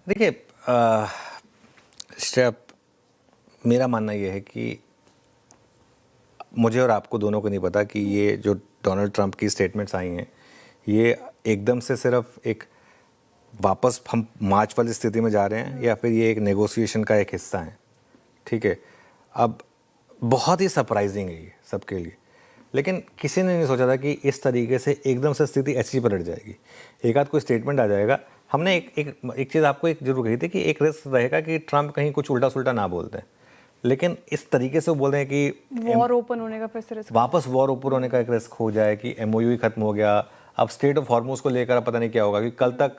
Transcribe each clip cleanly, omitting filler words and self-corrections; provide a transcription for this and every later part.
देखिए स्टेप, मेरा मानना ये है कि मुझे और आपको दोनों को नहीं पता कि ये जो डोनाल्ड ट्रंप की स्टेटमेंट्स आई हैं ये एकदम से सिर्फ एक वापस हम मार्च वाली स्थिति में जा रहे हैं या फिर ये एक नेगोशिएशन का एक हिस्सा है। ठीक है, अब बहुत ही सरप्राइजिंग है ये सबके लिए, लेकिन किसी ने नहीं सोचा था कि इस तरीके से एकदम से स्थिति ऐसी पलट जाएगी। एक आध कोई स्टेटमेंट आ जाएगा। हमने एक चीज़ आपको एक जरूर कही थी कि एक रिस्क रहेगा कि ट्रंप कहीं कुछ उल्टा सुल्टा ना बोलते हैं, लेकिन इस तरीके से बोल रहे हैं कि वॉर ओपन होने का फिर से रिस्क, वापस वॉर ओपन होने का एक रिस्क हो जाए कि एमओयू ही खत्म हो गया। अब स्टेट ऑफ हॉर्मोज को लेकर पता नहीं क्या होगा, क्योंकि कल तक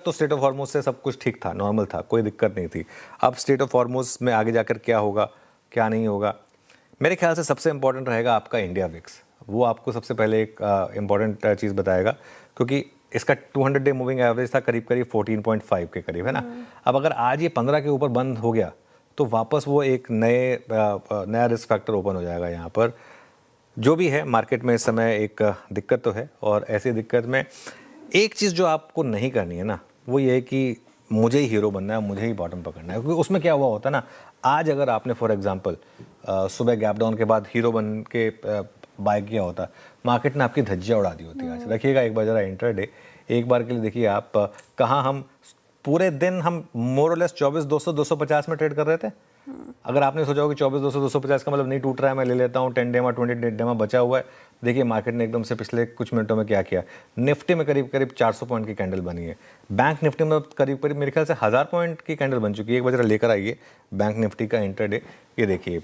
तो स्टेट ऑफ हॉर्मोज से सब कुछ ठीक था, नॉर्मल था, कोई दिक्कत नहीं थी। अब स्टेट ऑफ हॉर्मोज में आगे जाकर क्या होगा क्या नहीं होगा, मेरे ख्याल से सबसे इंपॉर्टेंट रहेगा आपका इंडिया विक्स। वो आपको सबसे पहले एक इंपॉर्टेंट चीज़ बताएगा, क्योंकि इसका 200 डे मूविंग एवरेज था करीब 14.5 के करीब, है ना। अब अगर आज ये 15 के ऊपर बंद हो गया तो वापस वो एक नया रिस्क फैक्टर ओपन हो जाएगा यहाँ पर। जो भी है मार्केट में इस समय एक दिक्कत तो है, और ऐसी दिक्कत में एक चीज़ जो आपको नहीं करनी है ना, वो ये है कि मुझे ही हीरो बनना है, मुझे ही बॉटम पकड़ना है। क्योंकि उसमें क्या हुआ होता है ना, आज अगर आपने फॉर एग्जांपल सुबह गैप डाउन के बाद हीरो बन के बाय किया होता, मार्केट ने आपकी धज्जियाँ उड़ा दी होती। आज रखिएगा एक बार जरा इंट्राडे, एक बार के लिए देखिए आप कहाँ हम पूरे दिन हम मोर और लेस 24,200 250 में ट्रेड कर रहे थे। अगर आपने सोचा हो कि 24,200 250 का मतलब नहीं टूट रहा है, मैं ले लेता हूँ 10 डेमा 20 डेमा बचा हुआ है, देखिए मार्केट ने एकदम से पिछले कुछ मिनटों में क्या किया। निफ्टी में करीब 400 पॉइंट की कैंडल बनी है, बैंक निफ्टी में करीब मेरे ख्याल से 1000 पॉइंट की कैंडल बन चुकी है। एक बार लेकर आइए बैंक निफ्टी का इंट्राडे, ये देखिए,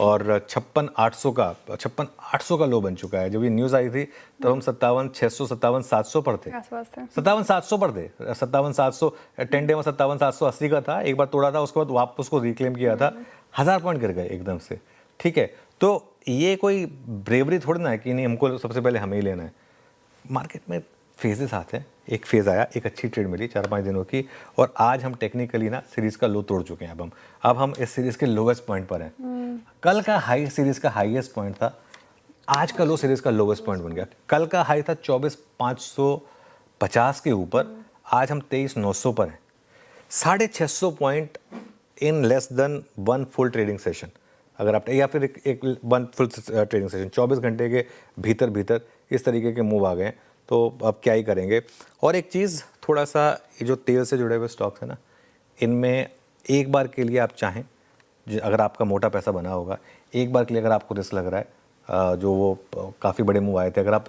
और 56,800 का लो बन चुका है। जब ये न्यूज़ आई थी तब हम 57,600 57,700 पर थे, 57,700 पर थे, 57,700 10 डे में 57,780 का था, एक बार तोड़ा था, उसके बाद वापस उसको रिक्लेम किया था, 1000 पॉइंट गिर गए एकदम से। ठीक है, तो ये कोई ब्रेवरी थोड़ी ना है कि नहीं हमको सबसे पहले हमें ही लेना है। मार्केट में फेजेस आते हैं, एक फेज़ आया, एक अच्छी ट्रेड मिली 4-5 दिनों की, और आज हम टेक्निकली ना सीरीज़ का लो तोड़ चुके हैं। अब हम इस सीरीज़ के लोवेस्ट पॉइंट पर हैं। कल का हाई सीरीज़ का हाईएस्ट पॉइंट था, आज का लो सीरीज़ का लोवेस्ट पॉइंट बन गया। कल का हाई था 24,550 के ऊपर, आज हम 23,900 पर हैं। 650 point in less than 1 full trading session, अगर आप या फिर एक 1 फुल ट्रेडिंग सेशन 24 घंटे के भीतर इस तरीके के मूव आ गए, तो अब क्या ही करेंगे। और एक चीज़, थोड़ा सा ये जो तेल से जुड़े हुए स्टॉक्स हैं ना, इनमें एक बार के लिए आप चाहें, अगर आपका मोटा पैसा बना होगा, एक बार के लिए अगर आपको रिस्क लग रहा है, जो वो काफ़ी बड़े मूव आए थे, अगर आप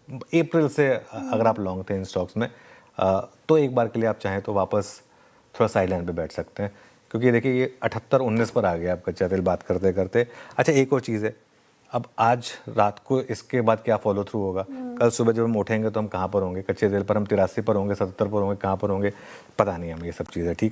अप्रैल से अगर आप लॉन्ग थे इन स्टॉक्स में, तो एक बार के लिए आप चाहें तो वापस थोड़ा साइड लाइन पे बैठ सकते हैं। क्योंकि देखिए ये 78-19 पर आ गया आप कच्चा तेल बात करते करते। अच्छा, एक और चीज़ है, अब आज रात को इसके बाद क्या फॉलो थ्रू होगा, कल सुबह जब हम उठेंगे तो हम कहाँ पर होंगे, कच्चे तेल पर हम 83 पर होंगे, 77 पर होंगे, कहाँ पर होंगे पता नहीं हमें ये सब चीज़ें। ठीक।